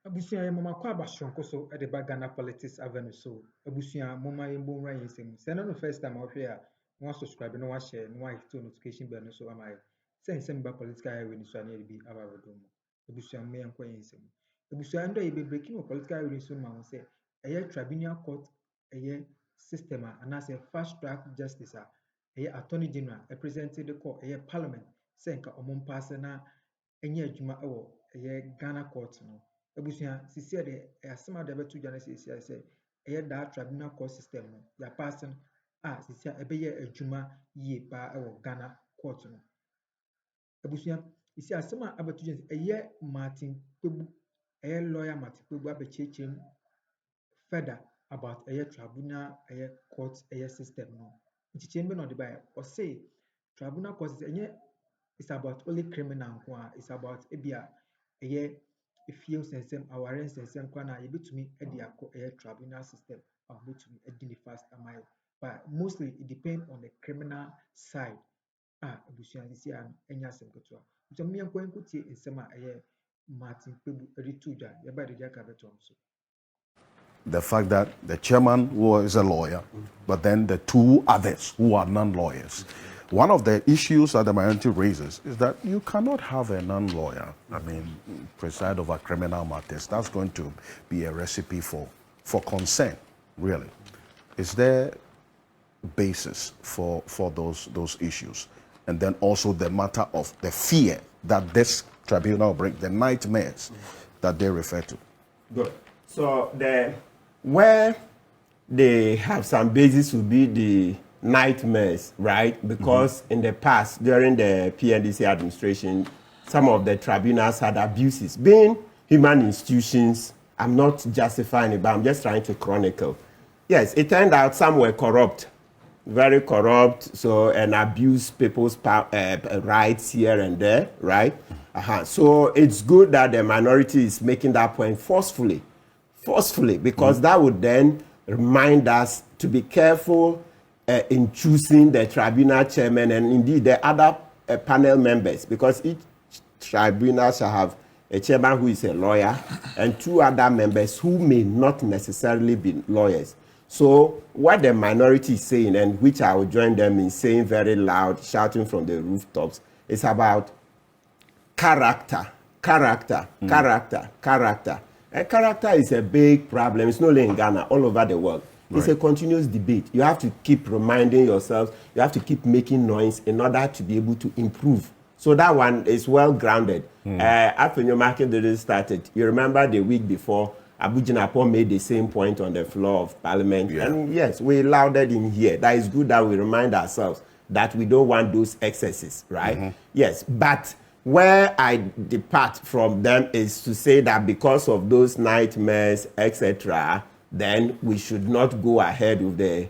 Abusia ye mama kwa bashonko so e de ba Ghana politics avenue so abusia mama ye bo nra yesem se na no first time ahwe a no subscribe no wa share no wa hit notification bell no so amaye se ba political avenue so na bi aba rodo mu abusia me yankwa yesem abusia ndo ye be breaking of political avenue so ma se eye tribunal court eye system ana se fast track justice eye attorney general represented the court eye parliament se nka omon pass na enye adwuma ewo eye Ghana court no Ebusia sisi de asema de betu dwane sisi ase eye da tribunal court system no ya passen sisi ebeye adwuma yie pa ewo Ghana court no Ebusia sisi asema abetu dwane eye Martin Kpebu eye lawyer Martin Kpebu abechechem further about eye tribunal eye court eye system no nchichembe no de ba o say tribunal court system enye it's about only criminal it's about ebia eye efie sensem aware sensem kwa na yebetumi e de akọ tribunal system betumi e di fast amai but mostly it depend on the criminal side ebusuan sisi an enya asem ketua so me enko enkutie ensem eye Martin Kpebu edituja ye ba de aka betom so the fact that the chairman was a lawyer, but then the two others who are non-lawyers. One of the issues that the minority raises is that you cannot have a non-lawyer, preside over criminal matters. That's going to be a recipe for concern, really. Is there basis for those issues? And then also the matter of the fear that this tribunal brings, the nightmares that they refer to. Good. So where they have some basis will be the nightmares, right? Because in the past, during the PNDC administration, some of the tribunals had abuses. Being human institutions, I'm not justifying it, but I'm just trying to chronicle. Yes, it turned out some were corrupt, very corrupt, and abuse people's rights here and there, right? So it's good that the minority is making that point forcefully, because that would then remind us to be careful in choosing the tribunal chairman and indeed the other panel members, because each tribunal shall have a chairman who is a lawyer and two other members who may not necessarily be lawyers. So what the minority is saying, and which I will join them in saying very loud, shouting from the rooftops, is about character. And character is a big problem. It's not only in Ghana, all over the world. It's a continuous debate. You have to keep reminding yourselves, you have to keep making noise in order to be able to improve. So that one is well grounded. After your market didn't started, you remember the week before, Abu Jinapo made the same point on the floor of Parliament. Yeah. And yes, we lauded him here. That is good that we remind ourselves that we don't want those excesses, right? Yes, but where I depart from them is to say that because of those nightmares, etc., then we should not go ahead with the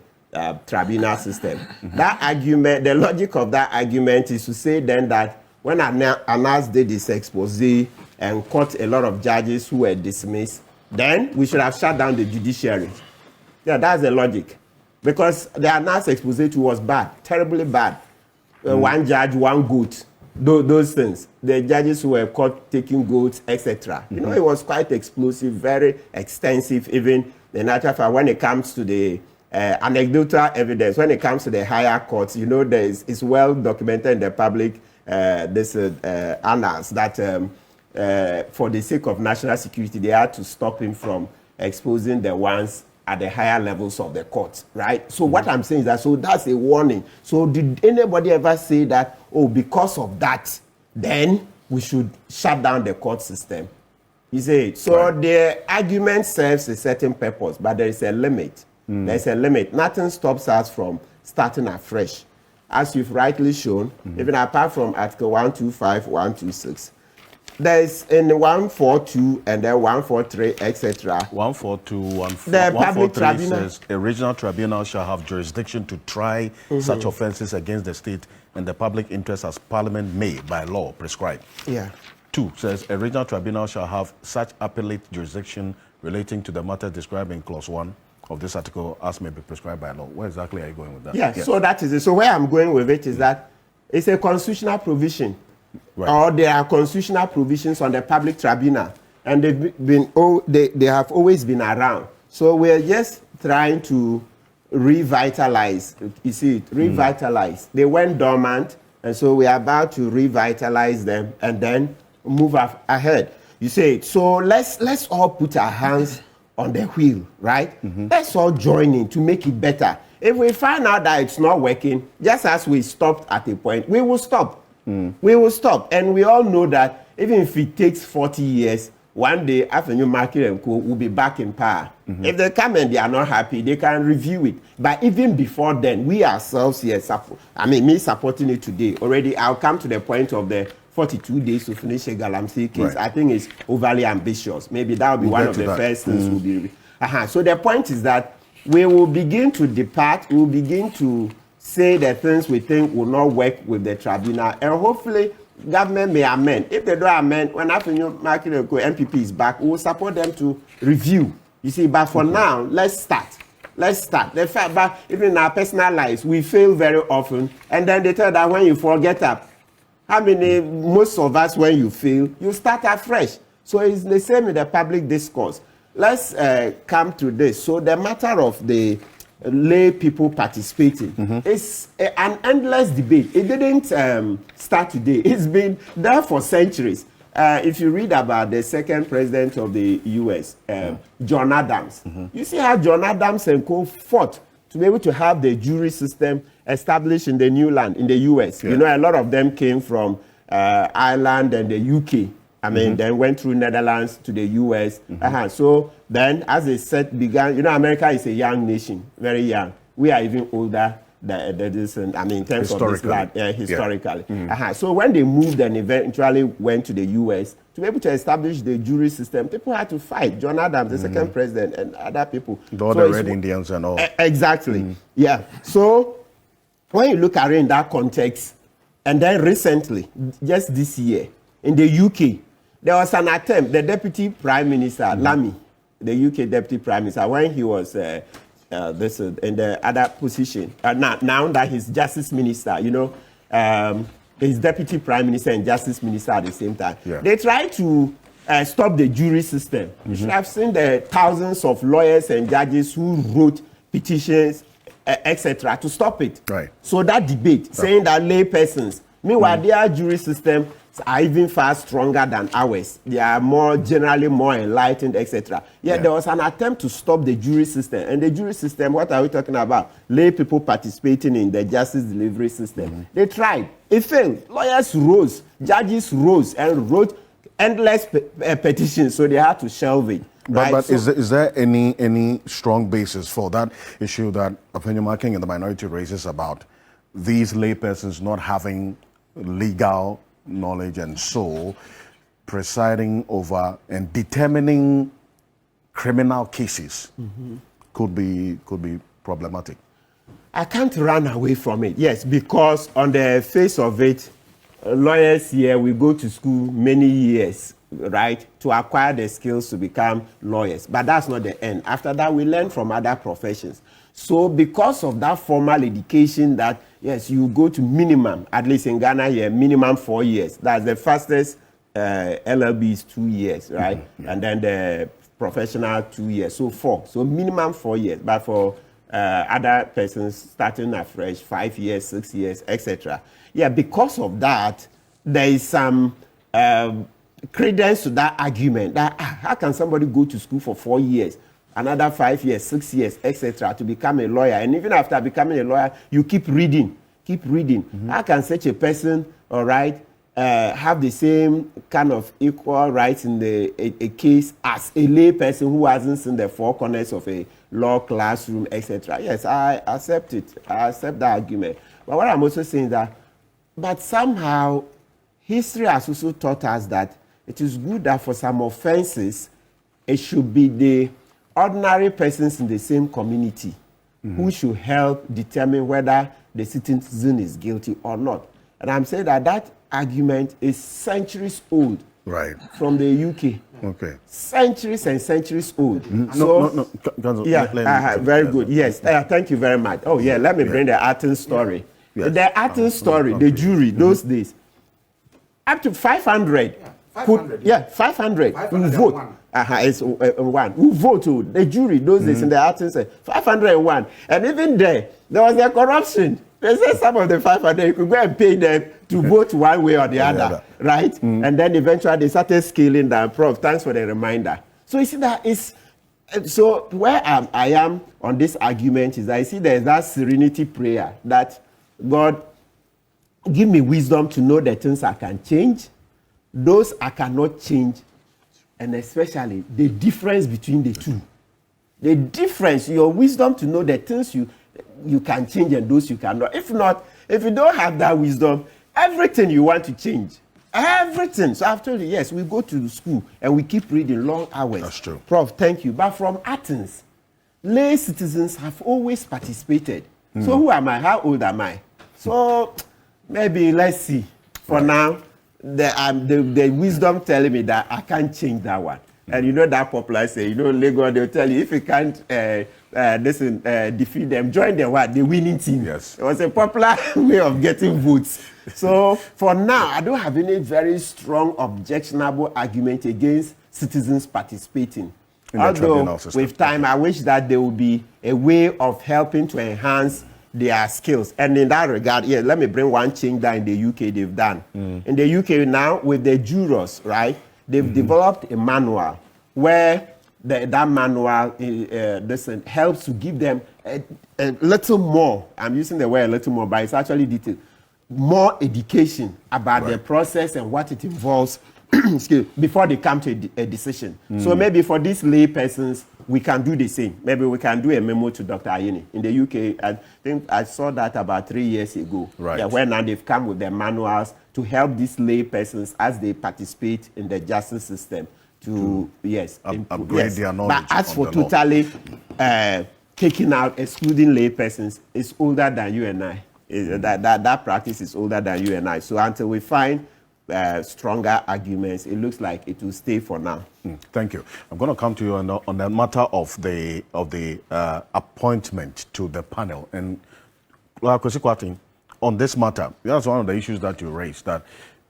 tribunal system. That argument, the logic of that argument is to say then that when Anas did this expose and caught a lot of judges who were dismissed, then we should have shut down the judiciary. Yeah, that's the logic. Because the Anas expose was bad, terribly bad. One judge, one goat. Those things. The judges who were caught taking goats, etc. You know, it was quite explosive, very extensive, even in actual fact, when it comes to the anecdotal evidence, when it comes to the higher courts, you know, it's well documented in the public annals that for the sake of national security, they had to stop him from exposing the ones at the higher levels of the court, right? So what I'm saying is that, so that's a warning. So did anybody ever say that, oh, because of that, then we should shut down the court system? You see, so the argument serves a certain purpose, but there is a limit. There's a limit. Nothing stops us from starting afresh. As you've rightly shown, even apart from Article 125, 126, there is in 142 and then 143, etc. 142, the public tribunal says a regional tribunal shall have jurisdiction to try such offences against the state and the public interest as Parliament may, by law, prescribe. Yeah. 2 says a regional tribunal shall have such appellate jurisdiction relating to the matter described in Clause 1 of this article as may be prescribed by law. Where exactly are you going with that? Yeah, yes. So that is it. So where I'm going with it is that it's a constitutional provision. Or there are constitutional provisions on the public tribunal. and they have always been around. So we're just trying to revitalize. You see, revitalize. They went dormant, and so we are about to revitalize them and then move ahead. You say, so let's all put our hands on the wheel, right? Let's all join in to make it better. If we find out that it's not working, just as we stopped at a point, we will stop. We will stop. And we all know that even if it takes 40 years, one day after new market and co will be back in power. If they come and they are not happy, they can review it. But even before then, we ourselves here me supporting it today. Already, I'll come to the point of the 42 days to finish a Galamsey case. I think it's overly ambitious. Maybe that will be one of the first things we'll be. So the point is that we will begin to depart. We will begin to say the things we think will not work with the tribunal, and hopefully government may amend. If they don't amend, when after new market MPP is back, we will support them to review. You see, but for now, let's start. Let's start. The fact that even in our personal lives, we fail very often, and then they tell that when you forget up, how many, most of us, when you fail, you start afresh. So it's the same in the public discourse. Let's come to this. So the matter of the lay people participating is an endless debate. It didn't start today. It's been there for centuries. If you read about the second president of the U.S., John Adams, you see how John Adams and co fought to be able to have the jury system established in the new land, in the U.S. You know, a lot of them came from Ireland and the U.K. I mean, then went through Netherlands to the U.S. So then, as they said, began, you know, America is a young nation, very young. We are even older than this, in terms of this land, historically. So when they moved and eventually went to the U.S., to be able to establish the jury system, people had to fight. John Adams, the second president, and other people. All the Red Indians and all. Exactly. Yeah. So when you look at it in that context, and then recently, just this year, in the UK, there was an attempt, the Deputy Prime Minister, Lamy, the UK Deputy Prime Minister, when he was in the other position, now that he's Justice Minister, you know, he's Deputy Prime Minister and Justice Minister at the same time. They tried to stop the jury system. You should have seen the thousands of lawyers and judges who wrote petitions, etc., to stop it. So that debate, saying that lay persons, meanwhile, their jury system are even far stronger than ours. They are generally more enlightened, etc. There was an attempt to stop the jury system. And the jury system, what are we talking about? Lay people participating in the justice delivery system. They tried. It failed. Lawyers rose, judges rose, and wrote endless petitions, so they had to shelve it. But so, is there any strong basis for that issue that opinion marking in the minority raises about these laypersons not having legal knowledge and so presiding over and determining criminal cases could be problematic? I can't run away from it. Yes, because on the face of it, lawyers here, we go to school many years, right, to acquire the skills to become lawyers. But that's not the end. After that, we learn from other professions. So because of that formal education that, yes, you go to minimum, at least in Ghana here, minimum 4 years. That's the fastest LLB is 2 years, right? And then the professional 2 years, so 4. So minimum 4 years. But for other persons starting afresh, 5 years, 6 years, etc. Because of that, there is some credence to that argument that how can somebody go to school for 4 years, another 5 years, 6 years, etc., to become a lawyer? And even after becoming a lawyer, you keep reading. How can such a person, all right, have the same kind of equal rights in a case as a lay person who hasn't seen the four corners of a law classroom, etc.? Yes, I accept it. I accept that argument. But what I'm also saying is that, but somehow, history has also taught us that it is good that for some offenses, it should be the ordinary persons in the same community who should help determine whether the citizen is guilty or not. And I'm saying that that argument is centuries old, right, from the UK. Okay. Centuries and centuries old. No. Very good. Yes. Thank you very much. Oh, yeah. Let me bring the Athens story. The Athens story, the jury, those days, up to 500 Put, yeah, 500 who vote. It's one who vote to the jury. Those days in the artists say 501, and even there was a corruption. They said some of the 500 you could go and pay them to vote one way or the other, right? And then eventually they started scaling down. Prof, thanks for the reminder. So you see that is. So where I am on this argument is I see there's that serenity prayer that God give me wisdom to know the things I can change, those I cannot change, and especially the difference between the two. The difference, your wisdom to know the things you can change and those you cannot. If not, if you don't have that wisdom, everything you want to change. Everything. So I've told you, yes, we go to school and we keep reading long hours. That's true. Prof, thank you. But from Athens, lay citizens have always participated. So who am I? How old am I? So maybe let's see. For now, the wisdom telling me that I can't change that one. And you know that popular say, Lagos, they'll tell you if you can't defeat them, join the winning team. Yes. It was a popular way of getting votes. So for now, I don't have any very strong objectionable argument against citizens participating. Although with time, I wish that there would be a way of helping to enhance their skills. And in that regard, yeah, let me bring one change that in the UK they've done. In the UK now, with the jurors, right, they've developed a manual where that manual helps to give them a little more. I'm using the word a little more, but it's actually detailed. More education about the process and what it involves before they come to a decision. So maybe for these lay persons, we can do the same. Maybe we can do a memo to Dr. Ayeni. In the UK, I think I saw that about 3 years ago. Right. Yeah, where now they've come with their manuals to help these lay persons as they participate in the justice system to upgrade their knowledge. But as for totally taking out, excluding lay persons, it's older than you and I. That practice is older than you and I. So until we find stronger arguments, it looks like it will stay for now. Thank you. I'm going to come to you on the matter of the appointment to the panel. And on this matter, that's one of the issues that you raised, that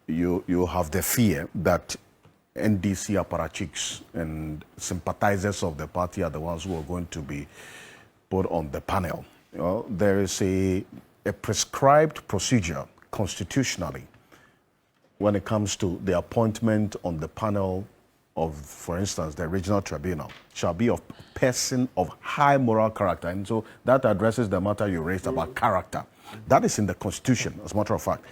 you have the fear that NDC apparatchiks and sympathizers of the party are the ones who are going to be put on the panel. There is a prescribed procedure constitutionally when it comes to the appointment on the panel of, for instance, the regional tribunal shall be of person of high moral character. And so that addresses the matter you raised about character. That is in the Constitution, as a matter of fact.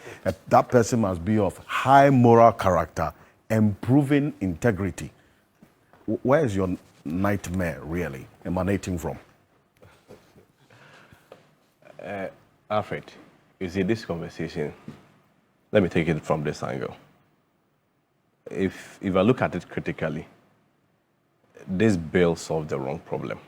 That person must be of high moral character and proven integrity. Where is your nightmare really emanating from? Alfred, you see this conversation, let me take it from this angle. If I look at it critically, this bill solved the wrong problem.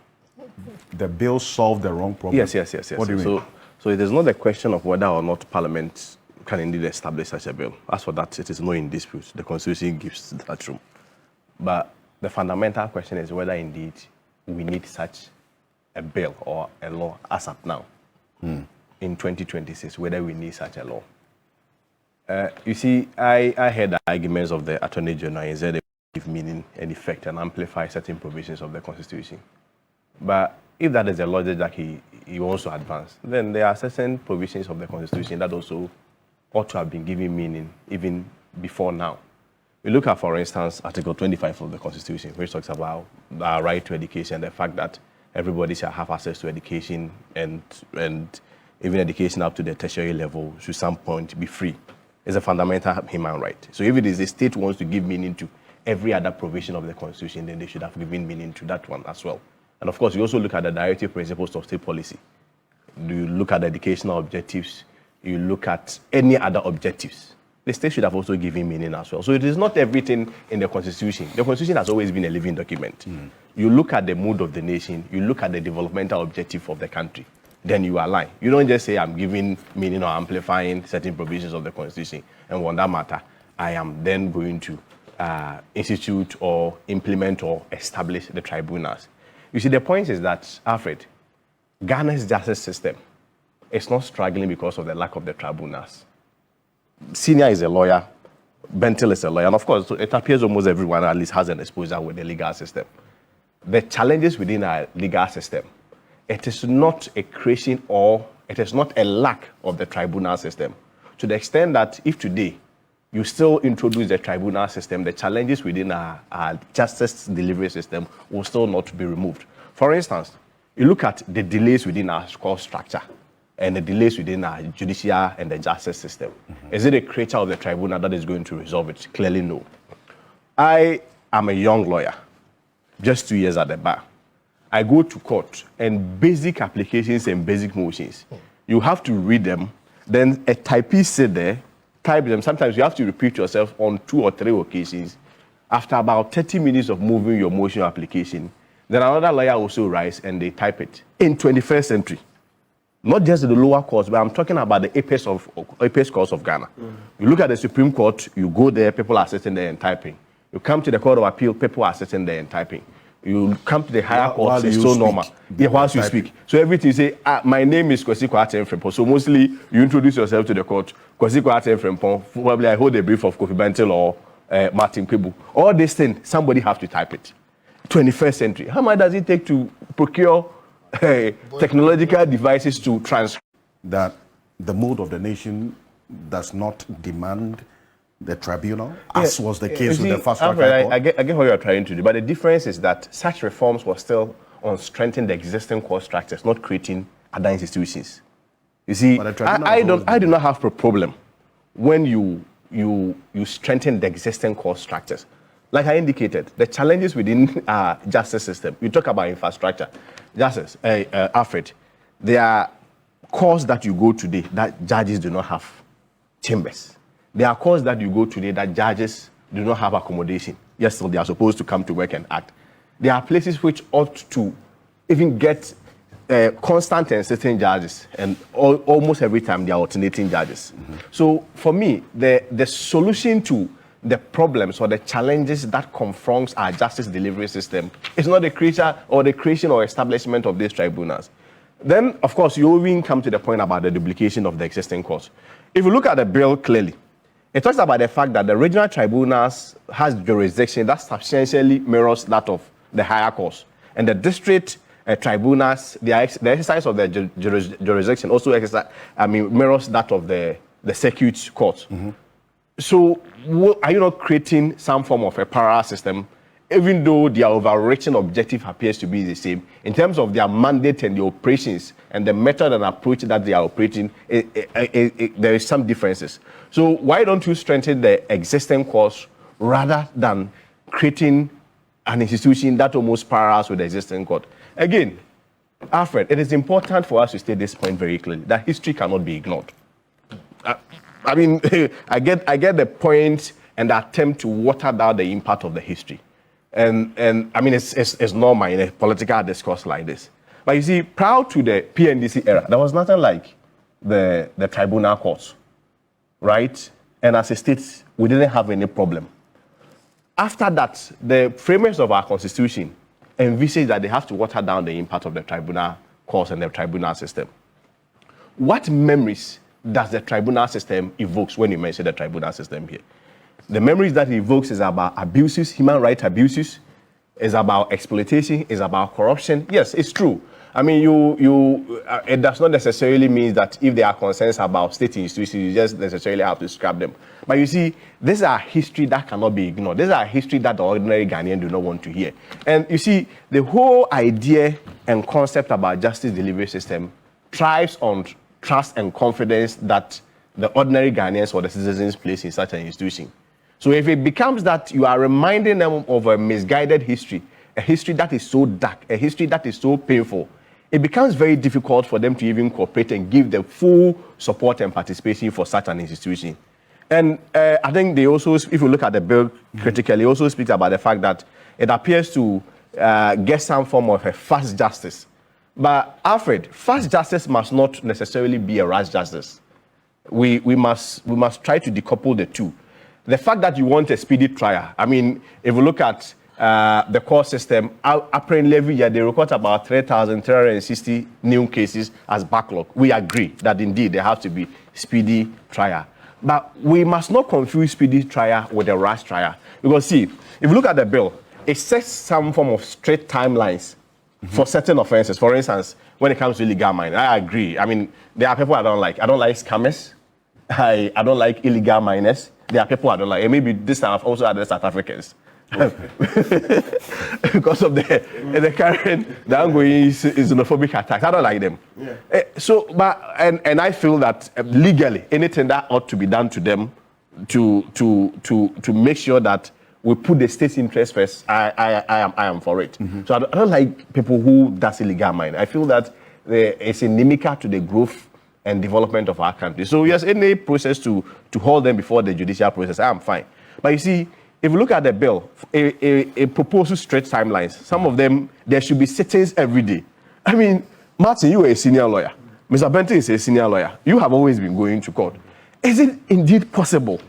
The bill solved the wrong problem? Yes. What do you mean? So it is not a question of whether or not Parliament can indeed establish such a bill. As for that, it is not in dispute. The Constitution gives that room. But the fundamental question is whether indeed we need such a bill or a law as at now. In 2026, whether we need such a law. You see, I heard the arguments of the Attorney General and said they give meaning and effect and amplify certain provisions of the Constitution. But if that is the logic that he wants to advance, then there are certain provisions of the Constitution that also ought to have been given meaning even before now. We look at, for instance, Article 25 of the Constitution, which talks about our right to education, the fact that everybody shall have access to education and even education up to the tertiary level should some point be free. It's a fundamental human right. So if it is the state wants to give meaning to every other provision of the Constitution, then they should have given meaning to that one as well. And of course, you also look at the directive principles of state policy. You look at the educational objectives, you look at any other objectives. The state should have also given meaning as well. So it is not everything in the Constitution. The Constitution has always been a living document. You look at the mood of the nation, you look at the developmental objective of the country, then you align. You don't just say, I'm giving meaning or amplifying certain provisions of the Constitution, and on that matter, I am then going to institute or implement or establish the tribunals. You see, the point is that, Alfred, Ghana's justice system is not struggling because of the lack of the tribunals. Senior is a lawyer, Bentil is a lawyer, and of course, it appears almost everyone at least has an exposure with the legal system. The challenges within our legal system, it is not a creation or it is not a lack of the tribunal system. To the extent that if today you still introduce the tribunal system, the challenges within our justice delivery system will still not be removed. For instance, you look at the delays within our court structure and the delays within our judicial and the justice system. Is it a creature of the tribunal that is going to resolve it? Clearly no. I am a young lawyer, just 2 years at the bar. I go to court and basic applications and basic motions, you have to read them, then a typist sit there, type them. Sometimes you have to repeat yourself on 2 or 3 occasions. After about 30 minutes of moving your motion application, then another lawyer also writes and they type it. In 21st century, not just the lower courts, but I'm talking about the apex courts of Ghana. You look at the Supreme Court, you go there, people are sitting there and typing. You come to the Court of Appeal, people are sitting there and typing. You come to the higher courts, it's so normal. Yeah, whilst you speak. So everything you say, my name is Kwesi Kwarteng Frimpong. So mostly you introduce yourself to the court, Kwesi Kwarteng Frimpong, probably I hold a brief of Kofi Bentil or Martin Kpebu. All these things, somebody have to type it. 21st century. How much does it take to procure technological devices to transcribe? That the mood of the nation does not demand the tribunal, as was the case with the fast track high court? I get what you're trying to do, but the difference is that such reforms were still on strengthening the existing court structures, not creating other institutions. You see, I do not have a problem when you strengthen the existing court structures. Like I indicated, the challenges within our justice system, you talk about infrastructure. Justice, Alfred, there are courts that you go today that judges do not have chambers. There are courts that you go today that judges do not have accommodation. Yes, so they are supposed to come to work and act. There are places which ought to even get constant and certain judges, and almost every time they are alternating judges. So for me, the solution to the problems or the challenges that confronts our justice delivery system is not the creation or establishment of these tribunals. Then, of course, you even come to the point about the duplication of the existing courts. If you look at the bill clearly, it talks about the fact that the regional tribunals has jurisdiction that substantially mirrors that of the higher courts. And the tribunals, the exercise of their jurisdiction also mirrors that of the circuit courts. So are you not creating some form of a parallel system, even though their overreaching objective appears to be the same? In terms of their mandate and the operations and the method and approach that they are operating, there is some differences. So why don't you strengthen the existing courts rather than creating an institution that almost parallels with the existing court? Again, Alfred, it is important for us to state this point very clearly, that history cannot be ignored. I mean, I get the point and the attempt to water down the impact of the history. And I mean, it's normal in a political discourse like this. But you see, prior to the PNDC era, there was nothing like the tribunal courts, right? And as a state, we didn't have any problem. After that, the framers of our constitution envisaged that they have to water down the impact of the tribunal courts and the tribunal system. What memories does the tribunal system evokes when you mention the tribunal system here? The memories that it evokes is about abuses, human rights abuses, is about exploitation, is about corruption. Yes, it's true. I mean, it does not necessarily mean that if there are concerns about state institutions, you just necessarily have to scrap them. But you see, these are history that cannot be ignored. These are history that the ordinary Ghanaian do not want to hear. And you see, the whole idea and concept about justice delivery system thrives on trust and confidence that the ordinary Ghanaians or the citizens place in such an institution. So if it becomes that you are reminding them of a misguided history, a history that is so dark, a history that is so painful, it becomes very difficult for them to even cooperate and give the full support and participation for such an institution. And I think they also, if you look at the bill critically, also speaks about the fact that it appears to get some form of a fast justice. But Alfred, fast justice must not necessarily be a rush justice. We must try to decouple the two. The fact that you want a speedy trial, I mean, if you look at the court system, apparently every year they report about 3,360 new cases as backlog. We agree that indeed there has to be speedy trial. But we must not confuse speedy trial with a rush trial. Because see, if you look at the bill, it sets some form of strict timelines for certain offenses. For instance, when it comes to illegal mining, I agree. I mean, there are people I don't like. I don't like scammers. I don't like illegal miners. There are people I don't like. And maybe this time I've also had the South Africans. Because of the current, the ongoing xenophobic attacks. I don't like them. And I feel that legally, anything that ought to be done to them to make sure that we put the state's interest first, I am for it. So I don't like people who does illegal mining. I feel that it's inimical to the growth and development of our country. So yes, any process to hold them before the judicial process, I am fine. But you see, if you look at the bill, it proposes straight timelines. Some of them, there should be sittings every day. I mean, Martin, you are a senior lawyer. Mr. Benton is a senior lawyer. You have always been going to court. Is it indeed possible,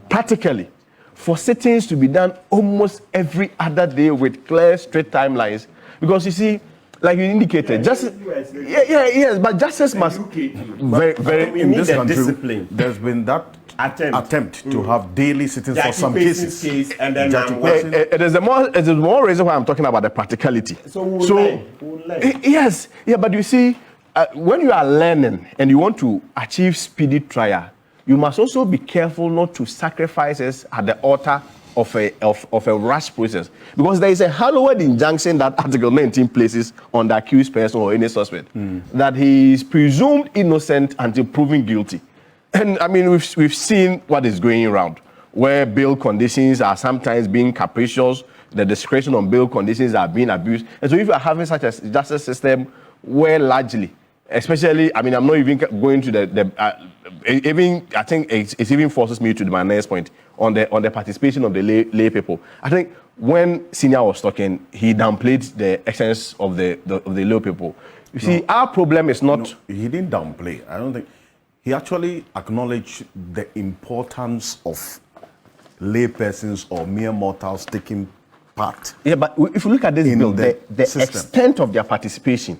practically, for sittings to be done almost every other day with clear, straight timelines? Because you see, like you indicated, justice. Yes, but justice must very in this country. There's been that attempt to have daily sittings for some cases. And then it is the more reason why I'm talking about the practicality. Yes, but you see, when you are learning and you want to achieve speedy trial, you must also be careful not to sacrifice us at the altar of a rush process, because there is a hallowed injunction that Article 19 places on the accused person or any suspect that he is presumed innocent until proven guilty. And I mean, we've seen what is going around, where bail conditions are sometimes being capricious, the discretion on bail conditions are being abused. And so if you are having such a justice system where largely, especially, I mean, I'm not even going to I think it even forces me to my next point on the participation of the lay people. I think when Senior was talking, he downplayed the essence of the lay people. You see, our problem is not... No, he didn't downplay. I don't think... He actually acknowledged the importance of lay persons or mere mortals taking part. Yeah, but if you look at this bill, the extent of their participation...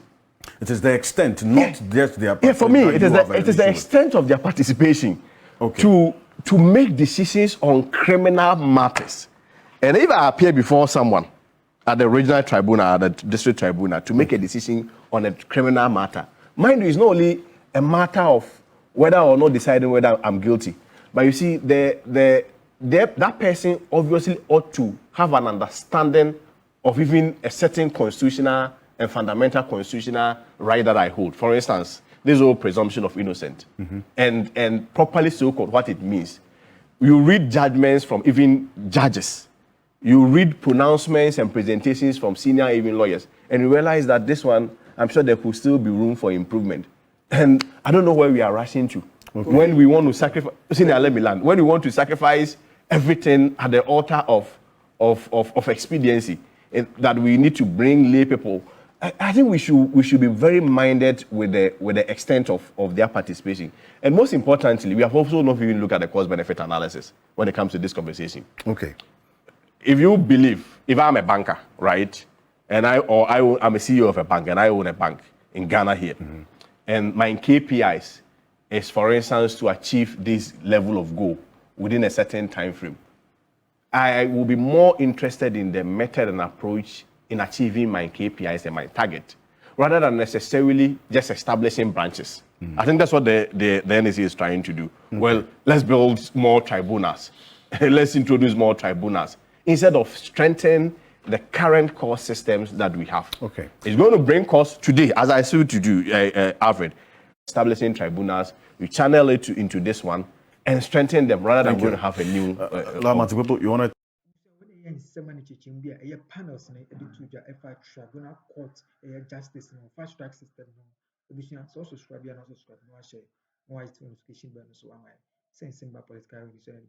It is the extent, not just their participation. Yeah, for me, it is the extent of their participation to make decisions on criminal matters. And if I appear before someone at the regional tribunal, at the district tribunal, to make a decision on a criminal matter, mind you, it's not only a matter of whether or not deciding whether I'm guilty, but you see, that person obviously ought to have an understanding of even a certain constitutional and fundamental constitutional right that I hold. For instance, this whole presumption of innocence, and properly so-called what it means. You read judgments from even judges. You read pronouncements and presentations from senior even lawyers, and you realize that this one, I'm sure there could still be room for improvement. And I don't know where we are rushing to. When we want to sacrifice, let me land. When we want to sacrifice everything at the altar of expediency, that we need to bring lay people. I think we should be very minded with the extent of their participation. And most importantly, we have also not even looked at the cost-benefit analysis when it comes to this conversation. Okay. If you believe, if I'm a banker, right, and I'm a CEO of a bank and I own a bank in Ghana here, and my KPIs is, for instance, to achieve this level of goal within a certain time frame, I will be more interested in the method and approach in achieving my KPIs and my target, rather than necessarily just establishing branches. I think that's what the NEC is trying to do. Well, let's build more tribunals. Let's introduce more tribunals, instead of strengthening the current court systems that we have. Okay. It's going to bring costs today, as I said to do, Alfred, establishing tribunals, we channel it into this one and strengthen them rather than going to have a new... you want to... panels tribunal court justice fast track system so subscribe and also subscribe share notification bell so am I political revision